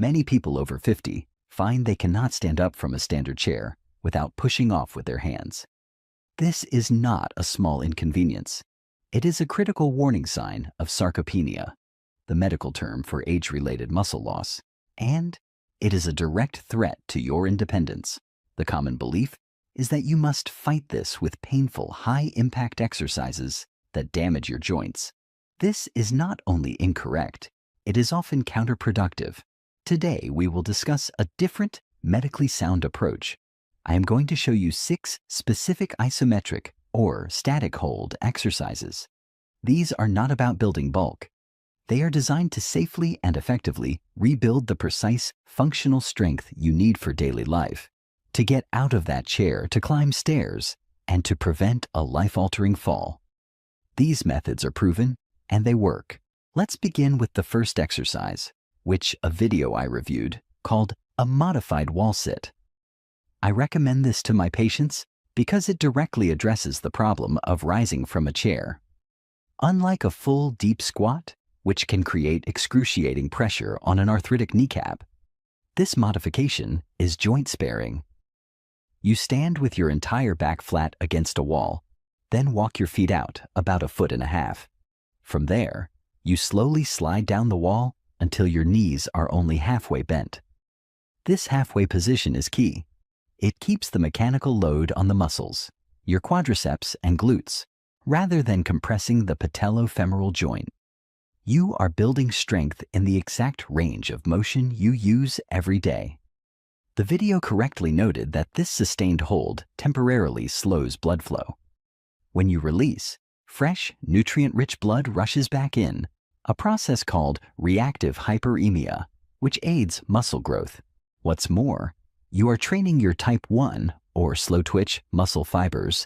Many people over 50 find they cannot stand up from a standard chair without pushing off with their hands. This is not a small inconvenience. It is a critical warning sign of sarcopenia, the medical term for age-related muscle loss, and it is a direct threat to your independence. The common belief is that you must fight this with painful, high-impact exercises that damage your joints. This is not only incorrect, it is often counterproductive. Today, we will discuss a different, medically sound approach. I am going to show you 6 specific isometric or static hold exercises. These are not about building bulk. They are designed to safely and effectively rebuild the precise, functional strength you need for daily life, to get out of that chair, to climb stairs, and to prevent a life-altering fall. These methods are proven, and they work. Let's begin with the first exercise, which a video I reviewed called a modified wall sit. I recommend this to my patients because it directly addresses the problem of rising from a chair. Unlike a full deep squat, which can create excruciating pressure on an arthritic kneecap, this modification is joint sparing. You stand with your entire back flat against a wall, then walk your feet out about 1.5 feet. From there, you slowly slide down the wall until your knees are only halfway bent. This halfway position is key. It keeps the mechanical load on the muscles, your quadriceps and glutes, rather than compressing the patellofemoral joint. You are building strength in the exact range of motion you use every day. The video correctly noted that this sustained hold temporarily slows blood flow. When you release, fresh, nutrient-rich blood rushes back in, a process called reactive hyperemia, which aids muscle growth. What's more, you are training your type 1 or slow-twitch muscle fibers.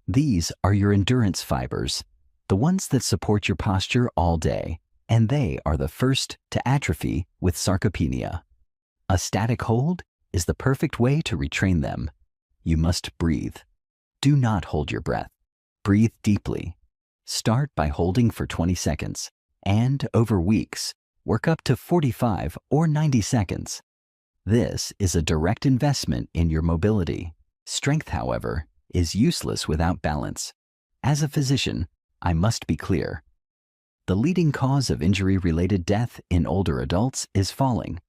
These are your endurance fibers, the ones that support your posture all day, and they are the first to atrophy with sarcopenia. A static hold is the perfect way to retrain them. You must breathe. Do not hold your breath. Breathe deeply. Start by holding for 20 seconds, and over weeks, work up to 45 or 90 seconds. This is a direct investment in your mobility. Strength, however, is useless without balance. As a physician, I must be clear. The leading cause of injury-related death in older adults is falling.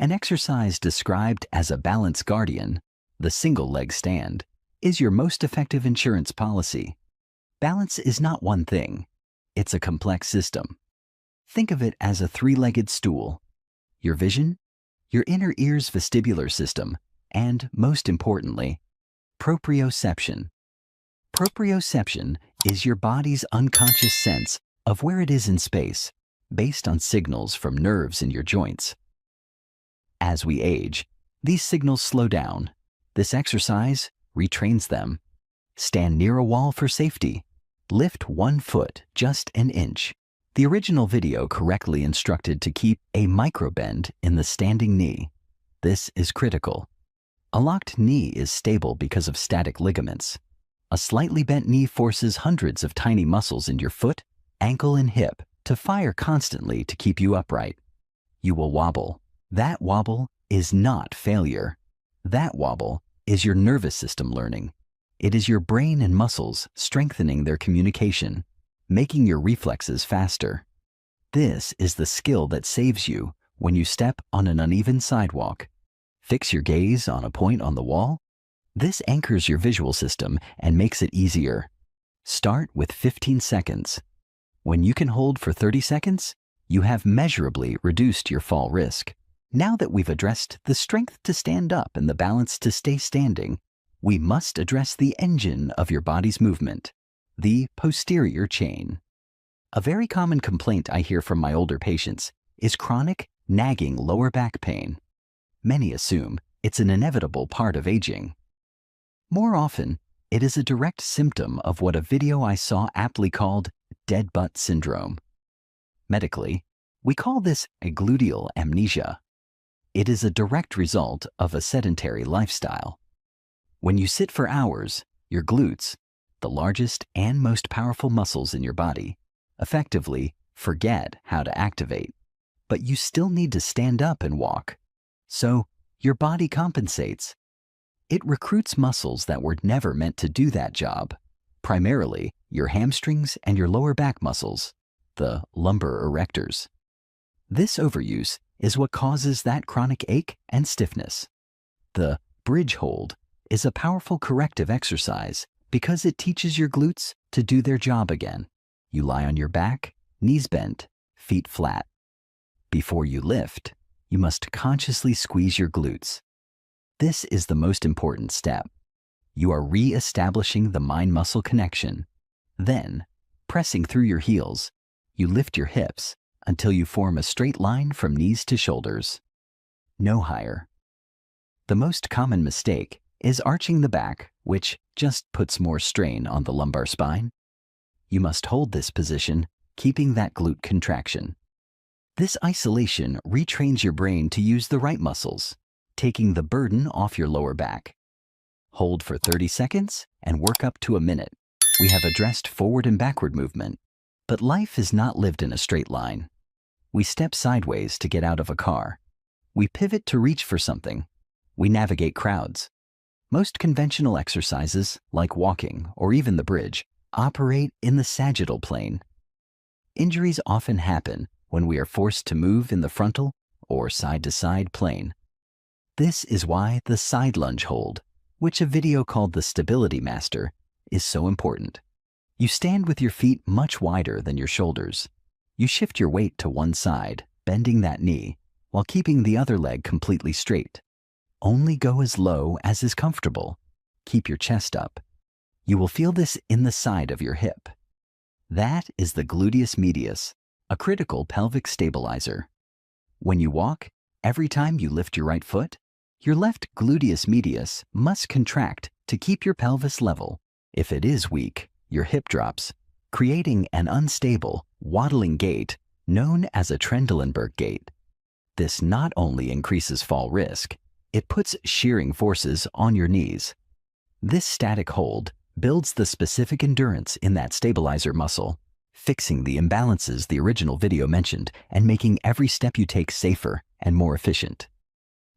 An exercise described as a balance guardian, the single leg stand, is your most effective insurance policy. Balance is not one thing. It's a complex system. Think of it as a 3-legged stool. Your vision, your inner ear's vestibular system, and, most importantly, proprioception. Proprioception is your body's unconscious sense of where it is in space, based on signals from nerves in your joints. As we age, these signals slow down. This exercise retrains them. Stand near a wall for safety. Lift 1 foot just an inch. The original video correctly instructed to keep a microbend in the standing knee. This is critical. A locked knee is stable because of static ligaments. A slightly bent knee forces hundreds of tiny muscles in your foot, ankle, and hip to fire constantly to keep you upright. You will wobble. That wobble is not failure. That wobble is your nervous system learning. It is your brain and muscles strengthening their communication, making your reflexes faster. This is the skill that saves you when you step on an uneven sidewalk. Fix your gaze on a point on the wall. This anchors your visual system and makes it easier. Start with 15 seconds. When you can hold for 30 seconds, you have measurably reduced your fall risk. Now that we've addressed the strength to stand up and the balance to stay standing, we must address the engine of your body's movement, the posterior chain. A very common complaint I hear from my older patients is chronic, nagging lower back pain. Many assume it's an inevitable part of aging. More often, it is a direct symptom of what a video I saw aptly called dead butt syndrome. Medically, we call this a gluteal amnesia. It is a direct result of a sedentary lifestyle. When you sit for hours, your glutes, the largest and most powerful muscles in your body, effectively forget how to activate. but you still need to stand up and walk. So your body compensates. It recruits muscles that were never meant to do that job, primarily your hamstrings and your lower back muscles, the lumbar erectors. This overuse is what causes that chronic ache and stiffness. The bridge hold is a powerful corrective exercise because it teaches your glutes to do their job again. You lie on your back, knees bent, feet flat. Before you lift, you must consciously squeeze your glutes. This is the most important step. You are re-establishing the mind-muscle connection. Then, pressing through your heels, you lift your hips until you form a straight line from knees to shoulders. No higher. The most common mistake is arching the back, which just puts more strain on the lumbar spine. You must hold this position, keeping that glute contraction. This isolation retrains your brain to use the right muscles, taking the burden off your lower back. Hold for 30 seconds and work up to a minute. We have addressed forward and backward movement, but life is not lived in a straight line. We step sideways to get out of a car. We pivot to reach for something. We navigate crowds. Most conventional exercises, like walking or even the bridge, operate in the sagittal plane. Injuries often happen when we are forced to move in the frontal or side-to-side plane. This is why the side lunge hold, which a video called the Stability Master, is so important. You stand with your feet much wider than your shoulders. You shift your weight to one side, bending that knee, while keeping the other leg completely straight. Only go as low as is comfortable. Keep your chest up. You will feel this in the side of your hip. That is the gluteus medius, a critical pelvic stabilizer. When you walk, every time you lift your right foot, your left gluteus medius must contract to keep your pelvis level. If it is weak, your hip drops, creating an unstable, waddling gait known as a Trendelenburg gait. This not only increases fall risk, it puts shearing forces on your knees. This static hold builds the specific endurance in that stabilizer muscle, fixing the imbalances the original video mentioned and making every step you take safer and more efficient.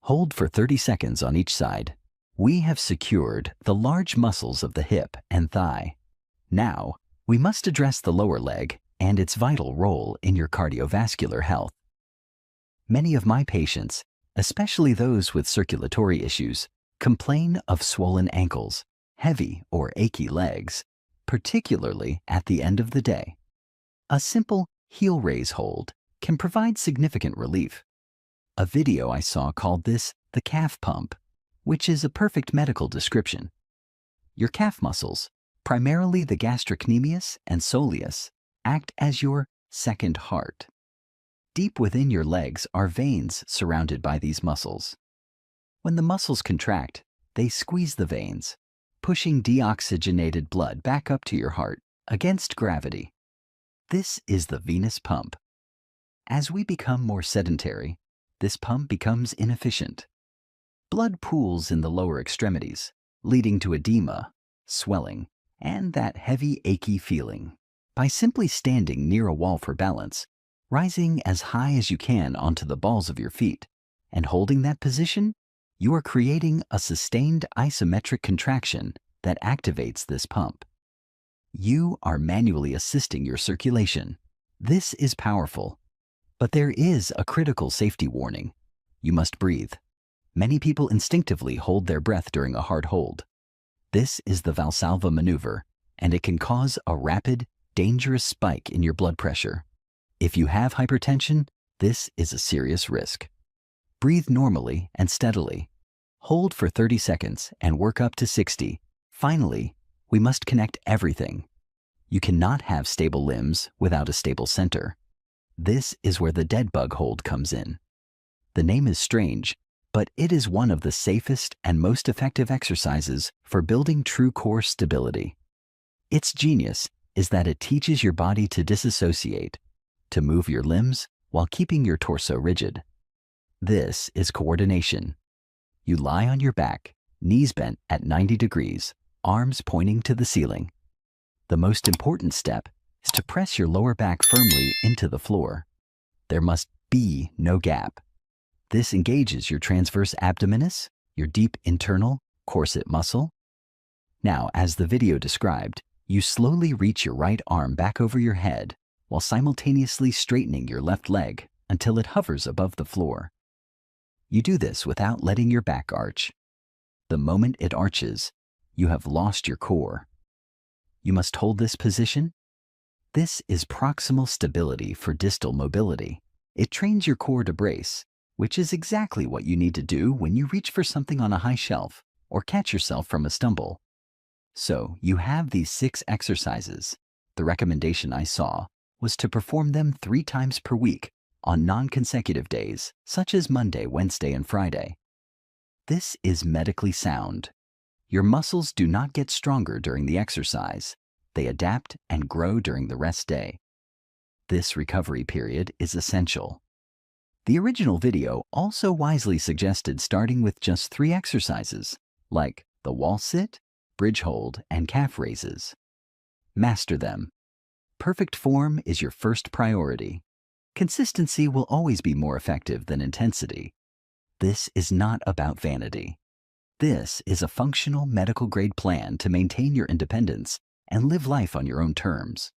Hold for 30 seconds on each side. We have secured the large muscles of the hip and thigh. Now, we must address the lower leg and its vital role in your cardiovascular health. Many of my patients, especially those with circulatory issues, complain of swollen ankles, heavy or achy legs, particularly at the end of the day. A simple heel raise hold can provide significant relief. A video I saw called this the calf pump, which is a perfect medical description. Your calf muscles, primarily the gastrocnemius and soleus, act as your second heart. Deep within your legs are veins surrounded by these muscles. When the muscles contract, they squeeze the veins, pushing deoxygenated blood back up to your heart against gravity. This is the venous pump. As we become more sedentary, this pump becomes inefficient. Blood pools in the lower extremities, leading to edema, swelling, and that heavy, achy feeling. By simply standing near a wall for balance, rising as high as you can onto the balls of your feet, and holding that position, you are creating a sustained isometric contraction that activates this pump. You are manually assisting your circulation. This is powerful. But there is a critical safety warning. You must breathe. Many people instinctively hold their breath during a hard hold. This is the Valsalva maneuver, and it can cause a rapid, dangerous spike in your blood pressure. If you have hypertension, this is a serious risk. Breathe normally and steadily. Hold for 30 seconds and work up to 60. Finally, we must connect everything. You cannot have stable limbs without a stable center. This is where the dead bug hold comes in. The name is strange, but it is one of the safest and most effective exercises for building true core stability. Its genius is that it teaches your body to disassociate, to move your limbs while keeping your torso rigid. This is coordination. You lie on your back, knees bent at 90 degrees, arms pointing to the ceiling. The most important step is to press your lower back firmly into the floor. There must B. No gap. This engages your transverse abdominis, your deep internal corset muscle. Now, as the video described, you slowly reach your right arm back over your head while simultaneously straightening your left leg until it hovers above the floor. You do this without letting your back arch. The moment it arches, you have lost your core. You must hold this position. This is proximal stability for distal mobility. It trains your core to brace, which is exactly what you need to do when you reach for something on a high shelf or catch yourself from a stumble. So you have these 6 exercises. The recommendation I saw was to perform them 3 times per week on non-consecutive days, such as Monday, Wednesday, and Friday. This is medically sound. Your muscles do not get stronger during the exercise. They adapt and grow during the rest day. This recovery period is essential. The original video also wisely suggested starting with just 3 exercises, like the wall sit, bridge hold, and calf raises. Master them. Perfect form is your first priority. Consistency will always be more effective than intensity. This is not about vanity. This is a functional medical grade plan to maintain your independence and live life on your own terms.